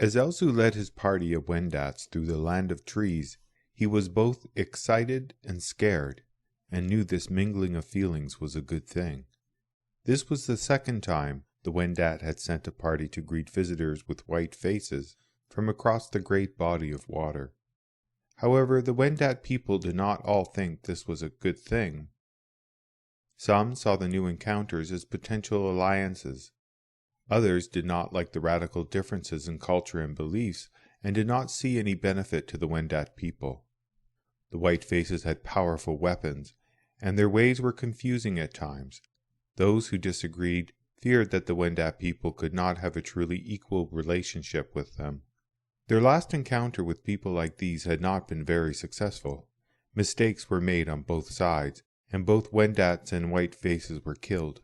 As Elsu led his party of Wendats through the land of trees, he was both excited and scared, and knew this mingling of feelings was a good thing. This was the second time the Wendat had sent a party to greet visitors with white faces from across the great body of water. However, the Wendat people did not all think this was a good thing. Some saw the new encounters as potential alliances. Others did not like the radical differences in culture and beliefs and did not see any benefit to the Wendat people. The white faces had powerful weapons, and their ways were confusing at times. Those who disagreed feared that the Wendat people could not have a truly equal relationship with them. Their last encounter with people like these had not been very successful. Mistakes were made on both sides, and both Wendats and white faces were killed.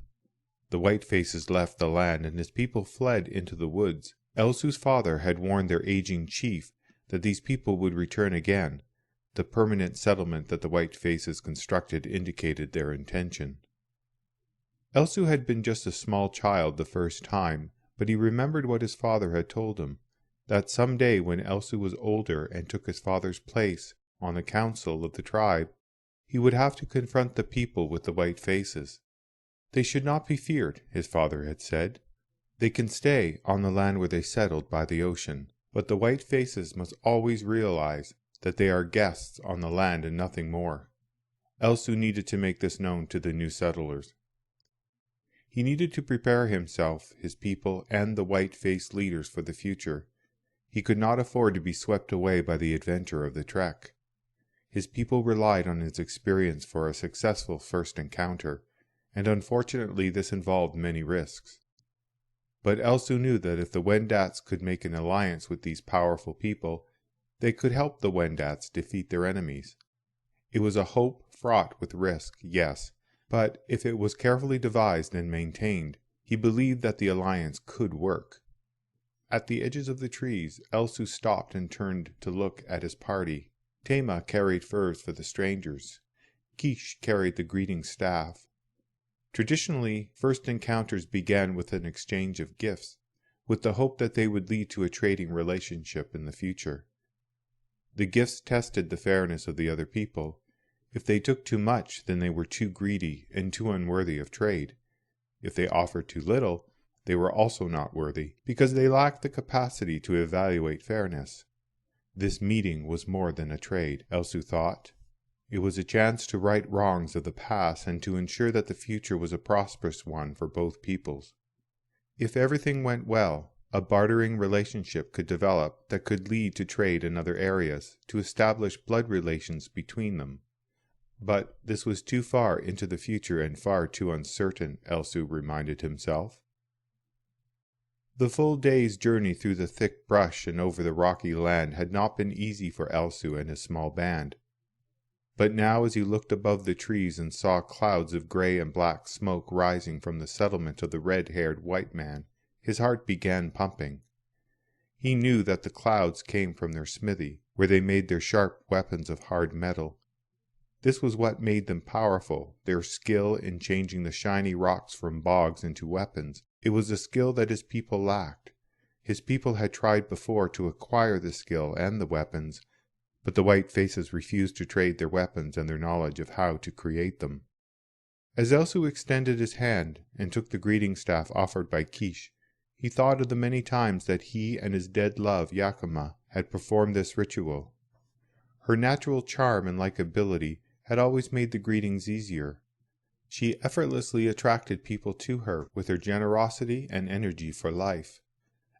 The white faces left the land and his people fled into the woods. Elsu's father had warned their aging chief that these people would return again. The permanent settlement that the white faces constructed indicated their intention. Elsu had been just a small child the first time, but he remembered what his father had told him, that some day when Elsu was older and took his father's place on the council of the tribe, he would have to confront the people with the white faces. They should not be feared, his father had said. They can stay on the land where they settled by the ocean, but the white faces must always realize that they are guests on the land and nothing more. Elsu needed to make this known to the new settlers. He needed to prepare himself, his people, and the white-faced leaders for the future. He could not afford to be swept away by the adventure of the trek. His people relied on his experience for a successful first encounter, and unfortunately this involved many risks. But Elsu knew that if the Wendats could make an alliance with these powerful people, they could help the Wendats defeat their enemies. It was a hope fraught with risk, yes, but if it was carefully devised and maintained, he believed that the alliance could work. At the edges of the trees, Elsu stopped and turned to look at his party. Tema carried furs for the strangers. Kish carried the greeting staff. Traditionally, first encounters began with an exchange of gifts, with the hope that they would lead to a trading relationship in the future. The gifts tested the fairness of the other people. If they took too much, then they were too greedy and too unworthy of trade. If they offered too little, they were also not worthy, because they lacked the capacity to evaluate fairness. This meeting was more than a trade, Elsu thought. It was a chance to right wrongs of the past and to ensure that the future was a prosperous one for both peoples. If everything went well, a bartering relationship could develop that could lead to trade in other areas, to establish blood relations between them. But this was too far into the future and far too uncertain, Elsu reminded himself. The full day's journey through the thick brush and over the rocky land had not been easy for Elsu and his small band. But now as he looked above the trees and saw clouds of gray and black smoke rising from the settlement of the red-haired white man, his heart began pumping. He knew that the clouds came from their smithy, where they made their sharp weapons of hard metal. This was what made them powerful, their skill in changing the shiny rocks from bogs into weapons. It was a skill that his people lacked. His people had tried before to acquire the skill and the weapons, but the white faces refused to trade their weapons and their knowledge of how to create them. As Elsu extended his hand and took the greeting staff offered by Kish, he thought of the many times that he and his dead love, Yakima, had performed this ritual. Her natural charm and likability had always made the greetings easier. She effortlessly attracted people to her with her generosity and energy for life.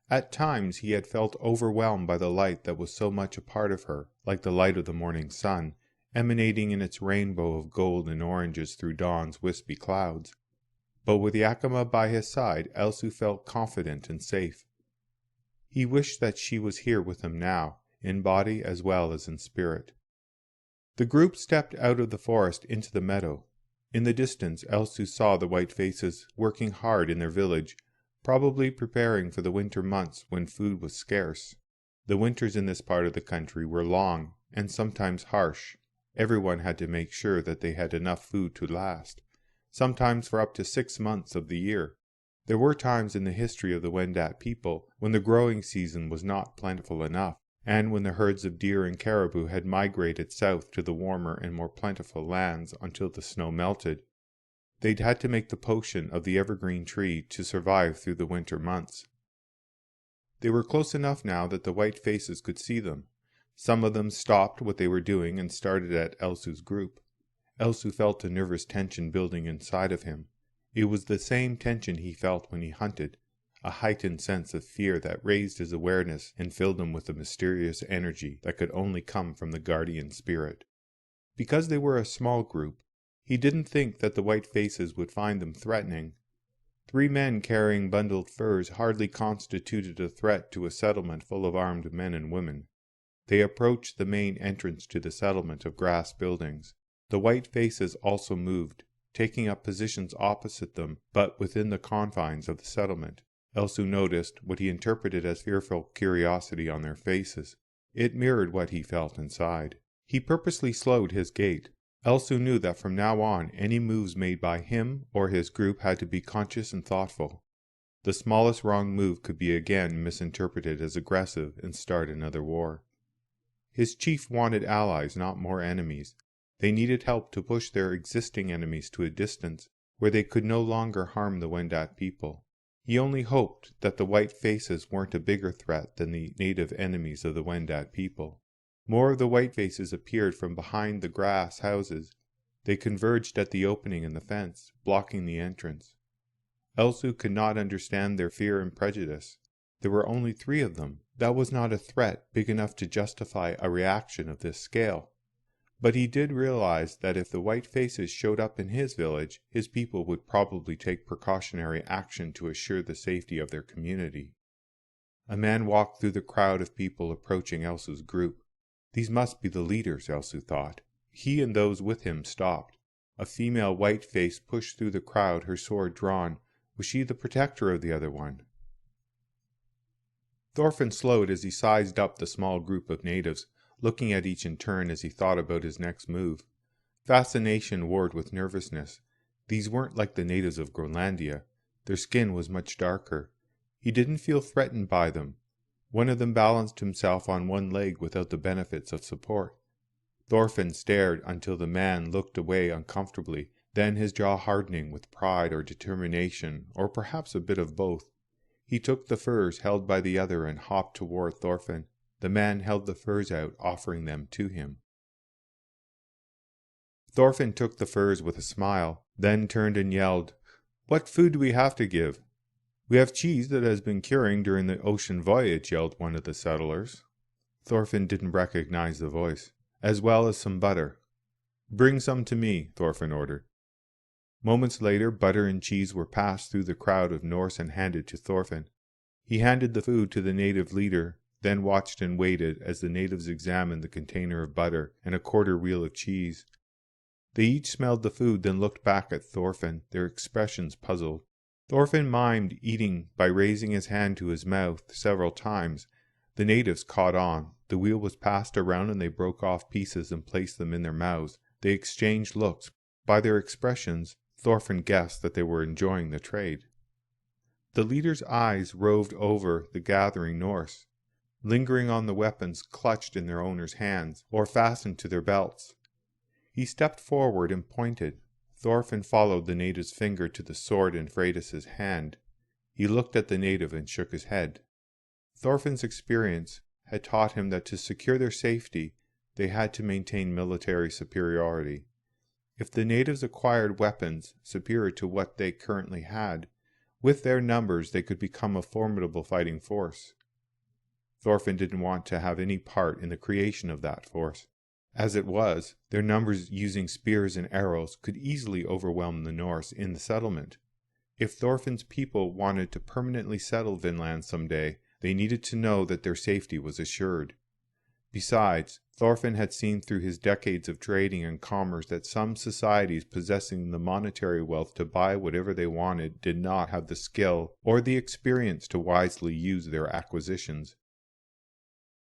At times he had felt overwhelmed by the light that was so much a part of her, like the light of the morning sun, emanating in its rainbow of gold and oranges through dawn's wispy clouds. But with Yakima by his side, Elsu felt confident and safe. He wished that she was here with him now, in body as well as in spirit. The group stepped out of the forest into the meadow. In the distance, Elsu saw the white faces working hard in their village, probably preparing for the winter months when food was scarce. The winters in this part of the country were long and sometimes harsh. Everyone had to make sure that they had enough food to last, sometimes for up to 6 months of the year. There were times in the history of the Wendat people when the growing season was not plentiful enough, and when the herds of deer and caribou had migrated south to the warmer and more plentiful lands until the snow melted. They'd had to make the potion of the evergreen tree to survive through the winter months. They were close enough now that the white faces could see them. Some of them stopped what they were doing and started at Elsu's group. Elsu felt a nervous tension building inside of him. It was the same tension he felt when he hunted, a heightened sense of fear that raised his awareness and filled him with a mysterious energy that could only come from the guardian spirit. Because they were a small group, he didn't think that the white faces would find them threatening. 3 men carrying bundled furs hardly constituted a threat to a settlement full of armed men and women. They approached the main entrance to the settlement of grass buildings. The white faces also moved, taking up positions opposite them, but within the confines of the settlement. Elsu noticed what he interpreted as fearful curiosity on their faces. It mirrored what he felt inside. He purposely slowed his gait. Elsu knew that from now on, any moves made by him or his group had to be conscious and thoughtful. The smallest wrong move could be again misinterpreted as aggressive and start another war. His chief wanted allies, not more enemies. They needed help to push their existing enemies to a distance where they could no longer harm the Wendat people. He only hoped that the white faces weren't a bigger threat than the native enemies of the Wendat people. More of the white faces appeared from behind the grass houses. They converged at the opening in the fence, blocking the entrance. Elsu could not understand their fear and prejudice. There were only 3 of them. That was not a threat big enough to justify a reaction of this scale. But he did realize that if the white faces showed up in his village, his people would probably take precautionary action to assure the safety of their community. A man walked through the crowd of people approaching Elsu's group. These must be the leaders, Elsu thought. He and those with him stopped. A female white face pushed through the crowd, her sword drawn. Was she the protector of the other one? Thorfinn slowed as he sized up the small group of natives, looking at each in turn as he thought about his next move. Fascination warred with nervousness. These weren't like the natives of Groenlandia. Their skin was much darker. He didn't feel threatened by them. One of them balanced himself on one leg without the benefits of support. Thorfinn stared until the man looked away uncomfortably, then his jaw hardening with pride or determination, or perhaps a bit of both. He took the furs held by the other and hopped toward Thorfinn. The man held the furs out, offering them to him. Thorfinn took the furs with a smile, then turned and yelled, "What food do we have to give?" "We have cheese that has been curing during the ocean voyage," yelled one of the settlers. Thorfinn didn't recognize the voice, "as well as some butter." "Bring some to me," Thorfinn ordered. Moments later, butter and cheese were passed through the crowd of Norse and handed to Thorfinn. He handed the food to the native leader, then watched and waited as the natives examined the container of butter and a quarter reel of cheese. They each smelled the food, then looked back at Thorfinn, their expressions puzzled. Thorfinn mimed eating by raising his hand to his mouth several times. The natives caught on. The wheel was passed around and they broke off pieces and placed them in their mouths. They exchanged looks. By their expressions, Thorfinn guessed that they were enjoying the trade. The leader's eyes roved over the gathering Norse, lingering on the weapons clutched in their owners' hands or fastened to their belts. He stepped forward and pointed. Thorfinn followed the native's finger to the sword in Freydis's hand. He looked at the native and shook his head. Thorfinn's experience had taught him that to secure their safety, they had to maintain military superiority. If the natives acquired weapons superior to what they currently had, with their numbers they could become a formidable fighting force. Thorfinn didn't want to have any part in the creation of that force. As it was, their numbers using spears and arrows could easily overwhelm the Norse in the settlement. If Thorfinn's people wanted to permanently settle Vinland someday, they needed to know that their safety was assured. Besides, Thorfinn had seen through his decades of trading and commerce that some societies possessing the monetary wealth to buy whatever they wanted did not have the skill or the experience to wisely use their acquisitions.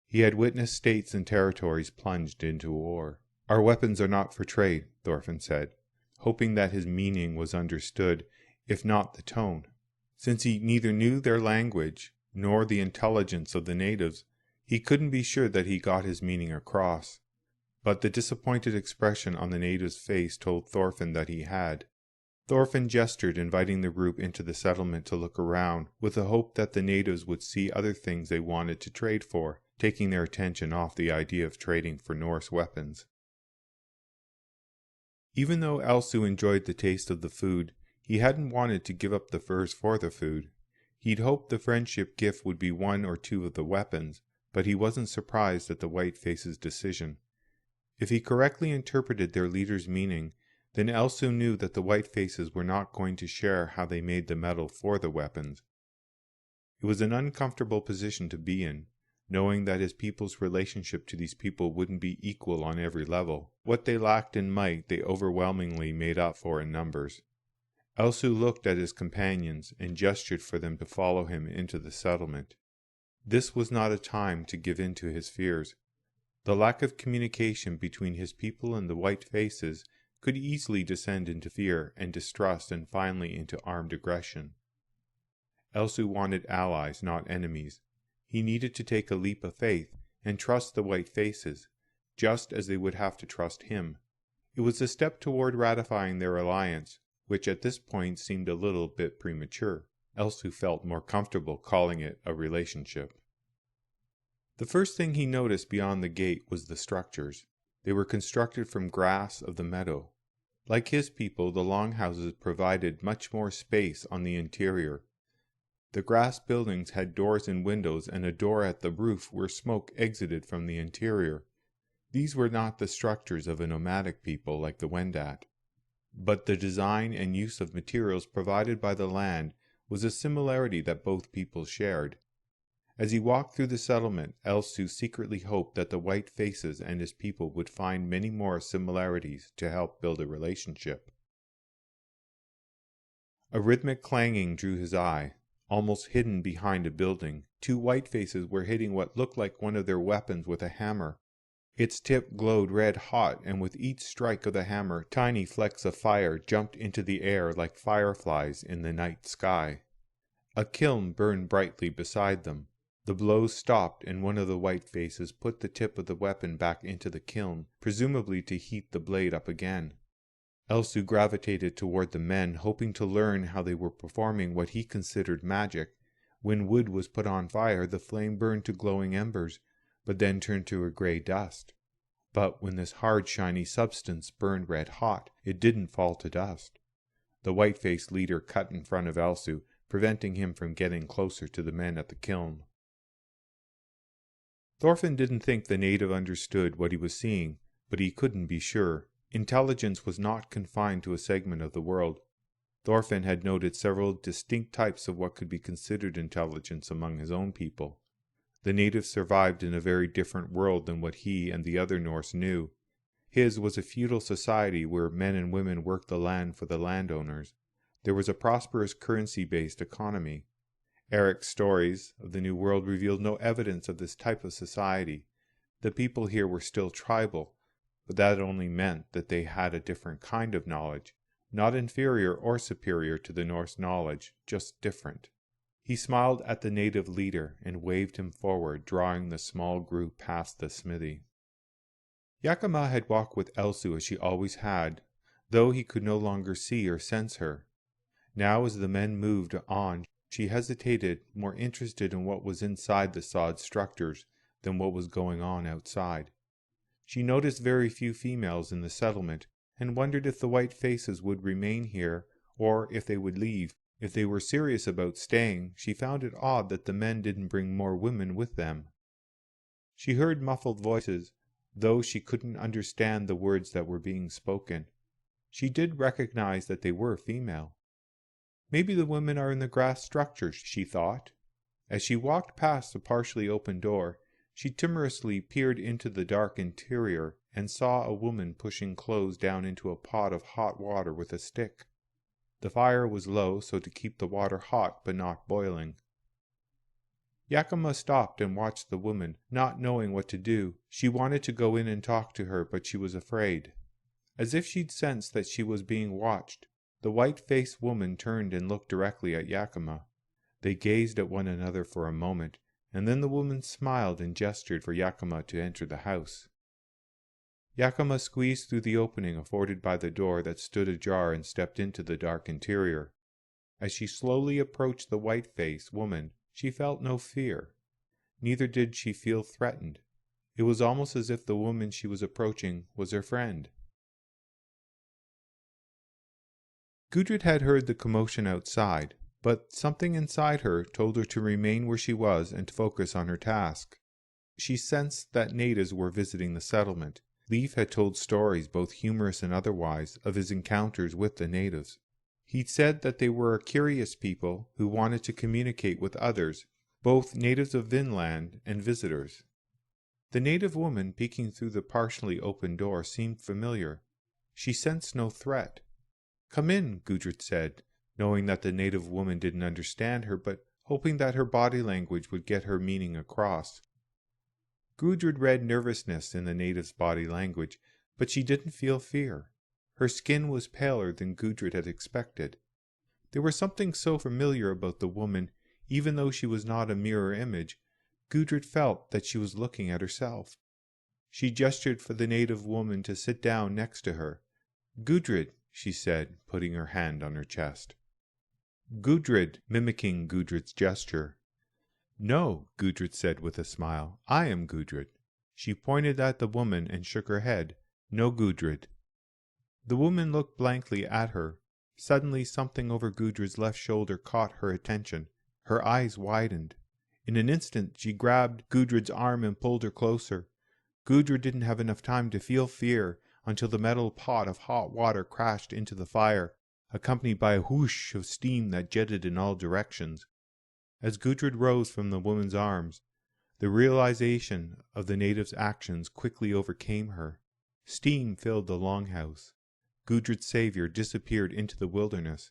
He had witnessed states and territories plunged into war. "Our weapons are not for trade," Thorfinn said, hoping that his meaning was understood, if not the tone. Since he neither knew their language nor the intelligence of the natives, he couldn't be sure that he got his meaning across. But the disappointed expression on the native's face told Thorfinn that he had. Thorfinn gestured, inviting the group into the settlement to look around, with the hope that the natives would see other things they wanted to trade for, taking their attention off the idea of trading for Norse weapons. Even though Elsu enjoyed the taste of the food, he hadn't wanted to give up the furs for the food. He'd hoped the friendship gift would be one or two of the weapons, but he wasn't surprised at the Whiteface's decision. If he correctly interpreted their leader's meaning, then Elsu knew that the Whitefaces were not going to share how they made the metal for the weapons. It was an uncomfortable position to be in, knowing that his people's relationship to these people wouldn't be equal on every level. What they lacked in might, they overwhelmingly made up for in numbers. Elsu looked at his companions and gestured for them to follow him into the settlement. This was not a time to give in to his fears. The lack of communication between his people and the Whitefaces could easily descend into fear and distrust and finally into armed aggression. Elsu wanted allies, not enemies. He needed to take a leap of faith and trust the Whitefaces, just as they would have to trust him. It was a step toward ratifying their alliance, which at this point seemed a little bit premature. Elsu felt more comfortable calling it a relationship. The first thing he noticed beyond the gate was the structures. They were constructed from grass of the meadow. Like his people, the longhouses provided much more space on the interior. The grass buildings had doors and windows and a door at the roof where smoke exited from the interior. These were not the structures of a nomadic people like the Wendat, but the design and use of materials provided by the land was a similarity that both peoples shared. As he walked through the settlement, Elsu secretly hoped that the Whitefaces and his people would find many more similarities to help build a relationship. A rhythmic clanging drew his eye. Almost hidden behind a building, two Whitefaces were hitting what looked like one of their weapons with a hammer. Its tip glowed red hot, and with each strike of the hammer, tiny flecks of fire jumped into the air like fireflies in the night sky. A kiln burned brightly beside them. The blows stopped, and one of the Whitefaces put the tip of the weapon back into the kiln, presumably to heat the blade up again. Elsu gravitated toward the men, hoping to learn how they were performing what he considered magic. When wood was put on fire, the flame burned to glowing embers, but then turned to a gray dust. But when this hard, shiny substance burned red hot, it didn't fall to dust. The Whiteface leader cut in front of Elsu, preventing him from getting closer to the men at the kiln. Thorfinn didn't think the native understood what he was seeing, but he couldn't be sure. Intelligence was not confined to a segment of the world. Thorfinn had noted several distinct types of what could be considered intelligence among his own people. The natives survived in a very different world than what he and the other Norse knew. His was a feudal society where men and women worked the land for the landowners. There was a prosperous currency-based economy. Eric's stories of the New World revealed no evidence of this type of society. The people here were still tribal, but that only meant that they had a different kind of knowledge, not inferior or superior to the Norse knowledge, just different. He smiled at the native leader and waved him forward, drawing the small group past the smithy. Yakima had walked with Elsu as she always had, though he could no longer see or sense her. Now as the men moved on, she hesitated, more interested in what was inside the sod structures than what was going on outside. She noticed very few females in the settlement, and wondered if the Whitefaces would remain here, or if they would leave. If they were serious about staying, she found it odd that the men didn't bring more women with them. She heard muffled voices, though she couldn't understand the words that were being spoken. She did recognize that they were female. Maybe the women are in the grass structures, she thought. As she walked past the partially open door, she timorously peered into the dark interior and saw a woman pushing clothes down into a pot of hot water with a stick. The fire was low, so to keep the water hot but not boiling. Yakima stopped and watched the woman, not knowing what to do. She wanted to go in and talk to her, but she was afraid. As if she'd sensed that she was being watched, The white-faced woman turned and looked directly at Yakima. They gazed at one another for a moment, and then the woman smiled and gestured for Yakima to enter the house. Yakima squeezed through the opening afforded by the door that stood ajar and stepped into the dark interior. As she slowly approached the white-faced woman, she felt no fear. Neither did she feel threatened. It was almost as if the woman she was approaching was her friend. Gudrid had heard the commotion outside, but something inside her told her to remain where she was and to focus on her task. She sensed that natives were visiting the settlement. Leif had told stories, both humorous and otherwise, of his encounters with the natives. He'd said that they were a curious people who wanted to communicate with others, both natives of Vinland and visitors. The native woman peeking through the partially open door seemed familiar. She sensed no threat. "Come in," Gudrid said, knowing that the native woman didn't understand her, but hoping that her body language would get her meaning across. Gudrid read nervousness in the native's body language, but she didn't feel fear. Her skin was paler than Gudrid had expected. There was something so familiar about the woman, even though she was not a mirror image. Gudrid felt that she was looking at herself. She gestured for the native woman to sit down next to her. "Gudrid," she said, putting her hand on her chest. Gudrid, mimicking Gudrid's gesture. "No," Gudrid said with a smile. "I am Gudrid." She pointed at the woman and shook her head. "No, Gudrid." The woman looked blankly at her. Suddenly something over Gudrid's left shoulder caught her attention. Her eyes widened. In an instant she grabbed Gudrid's arm and pulled her closer. Gudrid didn't have enough time to feel fear until the metal pot of hot water crashed into the fire, accompanied by a whoosh of steam that jetted in all directions. As Gudrid rose from the woman's arms, the realization of the native's actions quickly overcame her. Steam filled the longhouse. Gudrid's savior disappeared into the wilderness.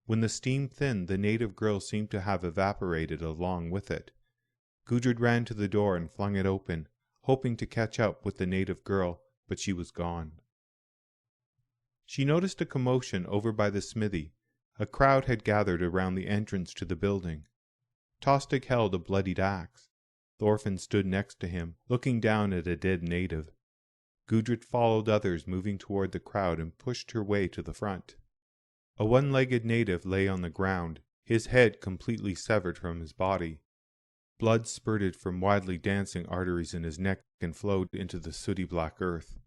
When the steam thinned, the native girl seemed to have evaporated along with it. Gudrid ran to the door and flung it open, hoping to catch up with the native girl, but she was gone. She noticed a commotion over by the smithy. A crowd had gathered around the entrance to the building. Tostig held a bloodied axe. Thorfinn stood next to him, looking down at a dead native. Gudrid followed others moving toward the crowd and pushed her way to the front. A one-legged native lay on the ground, his head completely severed from his body. Blood spurted from widely dancing arteries in his neck and flowed into the sooty black earth.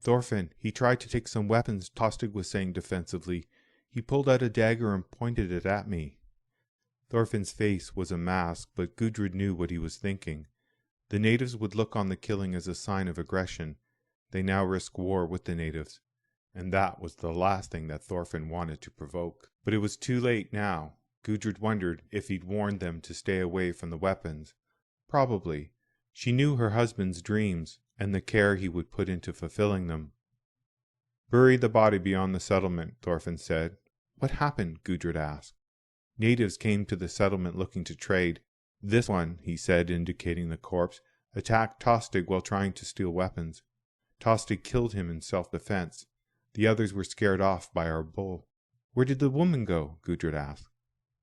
"Thorfinn, he tried to take some weapons," Tostig was saying defensively. "He pulled out a dagger and pointed it at me." Thorfinn's face was a mask, but Gudrid knew what he was thinking. The natives would look on the killing as a sign of aggression. They now risked war with the natives, and that was the last thing that Thorfinn wanted to provoke. But it was too late now. Gudrid wondered if he'd warned them to stay away from the weapons. Probably. She knew her husband's dreams and the care he would put into fulfilling them. "Bury the body beyond the settlement," Thorfinn said. "What happened?" Gudrid asked. "Natives came to the settlement looking to trade. This one," he said, indicating the corpse, "attacked Tostig while trying to steal weapons. Tostig killed him in self-defense. The others were scared off by our bull." "Where did the woman go?" Gudrid asked.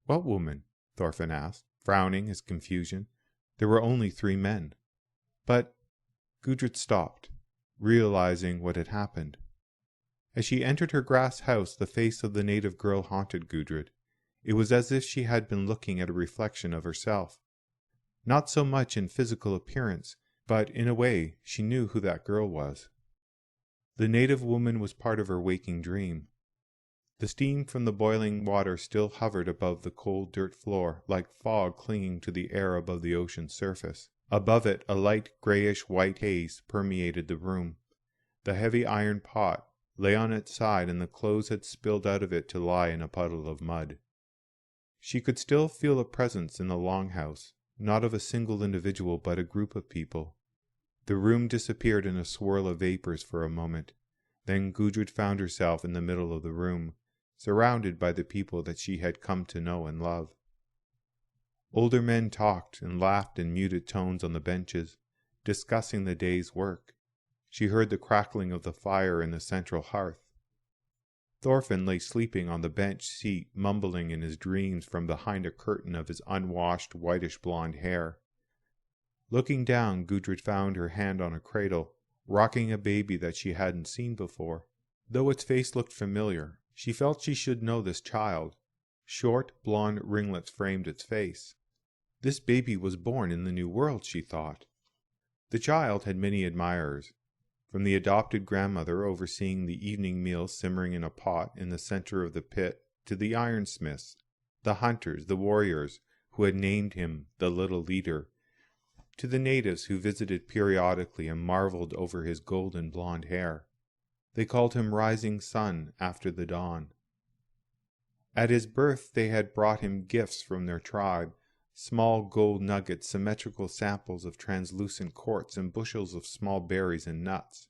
"What woman?" Thorfinn asked, frowning his confusion. There were only 3 men. "But—" Gudrid stopped, realizing what had happened. As she entered her grass house, the face of the native girl haunted Gudrid. It was as if she had been looking at a reflection of herself. Not so much in physical appearance, but in a way she knew who that girl was. The native woman was part of her waking dream. The steam from the boiling water still hovered above the cold dirt floor, like fog clinging to the air above the ocean's surface. Above it, a light grayish-white haze permeated the room. The heavy iron pot lay on its side, and the clothes had spilled out of it to lie in a puddle of mud. She could still feel a presence in the longhouse, not of a single individual, but a group of people. The room disappeared in a swirl of vapors for a moment. Then Gudrid found herself in the middle of the room, surrounded by the people that she had come to know and love. Older men talked and laughed in muted tones on the benches, discussing the day's work. She heard the crackling of the fire in the central hearth. Thorfinn lay sleeping on the bench seat, mumbling in his dreams from behind a curtain of his unwashed whitish-blonde hair. Looking down, Gudrid found her hand on a cradle, rocking a baby that she hadn't seen before. Though its face looked familiar, she felt she should know this child. Short, blonde ringlets framed its face. This baby was born in the New World, she thought. The child had many admirers, from the adopted grandmother overseeing the evening meal simmering in a pot in the center of the pit, to the ironsmiths, the hunters, the warriors, who had named him the Little Leader, to the natives who visited periodically and marveled over his golden blonde hair. They called him Rising Sun after the dawn. At his birth they had brought him gifts from their tribe, small gold nuggets, symmetrical samples of translucent quartz, and bushels of small berries and nuts.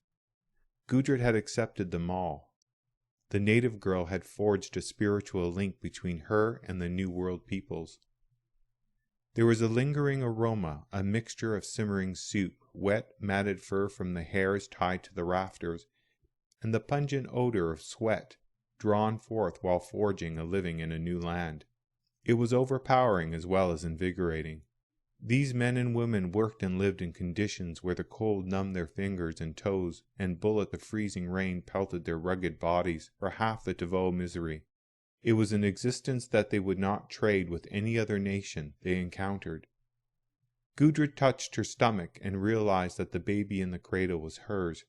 Gudrid had accepted them all. The native girl had forged a spiritual link between her and the New World peoples. There was a lingering aroma, a mixture of simmering soup, wet, matted fur from the hairs tied to the rafters, and the pungent odor of sweat, drawn forth while forging a living in a new land. It was overpowering as well as invigorating. These men and women worked and lived in conditions where the cold numbed their fingers and toes, and bullet the freezing rain pelted their rugged bodies for half the Devoe misery. It was an existence that they would not trade with any other nation they encountered. Gudrid touched her stomach and realized that the baby in the cradle was hers.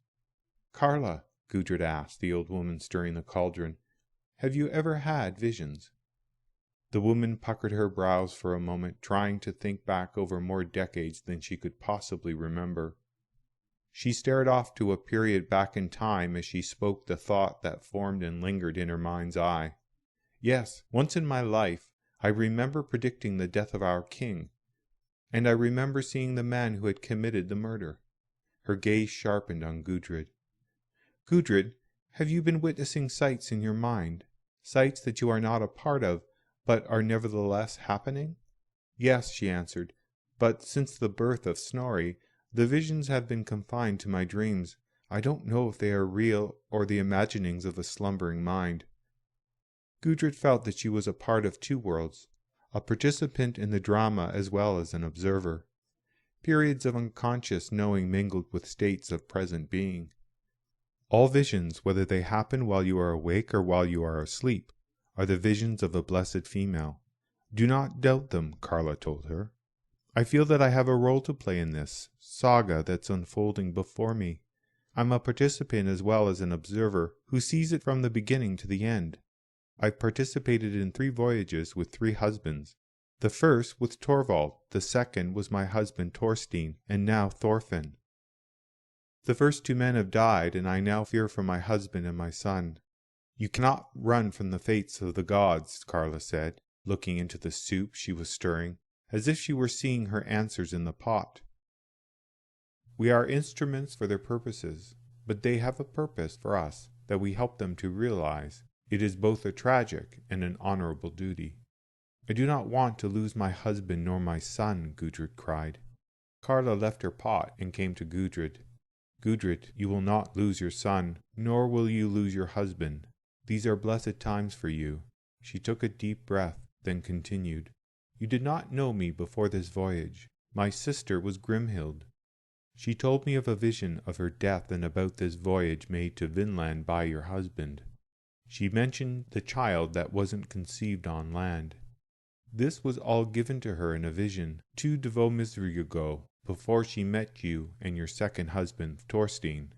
"Karla," Gudrid asked the old woman stirring the cauldron, "have you ever had visions?" The woman puckered her brows for a moment, trying to think back over more decades than she could possibly remember. She stared off to a period back in time as she spoke the thought that formed and lingered in her mind's eye. "Yes, once in my life, I remember predicting the death of our king, and I remember seeing the man who had committed the murder." Her gaze sharpened on Gudrid. "Gudrid, have you been witnessing sights in your mind, sights that you are not a part of, but are nevertheless happening?" "Yes," she answered, "but since the birth of Snorri, the visions have been confined to my dreams. I don't know if they are real or the imaginings of a slumbering mind." Gudrid felt that she was a part of two worlds, a participant in the drama as well as an observer. Periods of unconscious knowing mingled with states of present being. All visions, whether they happen while you are awake or while you are asleep, are the visions of a blessed female. "Do not doubt them," Karla told her. "I feel that I have a role to play in this saga that's unfolding before me. I'm a participant as well as an observer who sees it from the beginning to the end. I've participated in 3 voyages with 3 husbands. The first with Torvald, the second was my husband Thorstein, and now Thorfinn. The first 2 men have died, and I now fear for my husband and my son." "You cannot run from the fates of the gods," Karla said, looking into the soup she was stirring, as if she were seeing her answers in the pot. "We are instruments for their purposes, but they have a purpose for us that we help them to realize. It is both a tragic and an honorable duty." "I do not want to lose my husband nor my son," Gudrid cried. Karla left her pot and came to Gudrid. "Gudrid, you will not lose your son, nor will you lose your husband. These are blessed times for you." She took a deep breath, then continued, "You did not know me before this voyage. My sister was Grimhild. She told me of a vision of her death and about this voyage made to Vinland by your husband. She mentioned the child that wasn't conceived on land. This was all given to her in a vision 2 Devoe misery ago, before she met you and your second husband, Thorstein."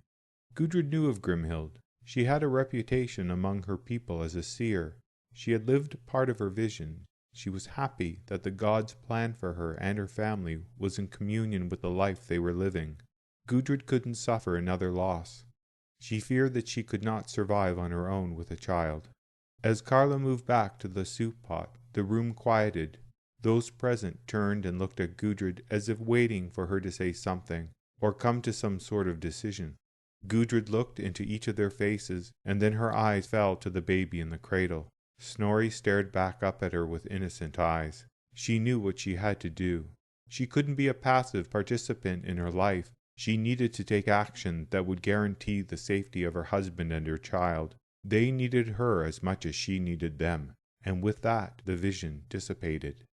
Gudrid knew of Grimhild. She had a reputation among her people as a seer. She had lived part of her vision. She was happy that the gods' plan for her and her family was in communion with the life they were living. Gudrid couldn't suffer another loss. She feared that she could not survive on her own with a child. As Karla moved back to the soup pot, the room quieted. Those present turned and looked at Gudrid as if waiting for her to say something, or come to some sort of decision. Gudrid looked into each of their faces, and then her eyes fell to the baby in the cradle. Snorri stared back up at her with innocent eyes. She knew what she had to do. She couldn't be a passive participant in her life. She needed to take action that would guarantee the safety of her husband and her child. They needed her as much as she needed them, and with that the vision dissipated.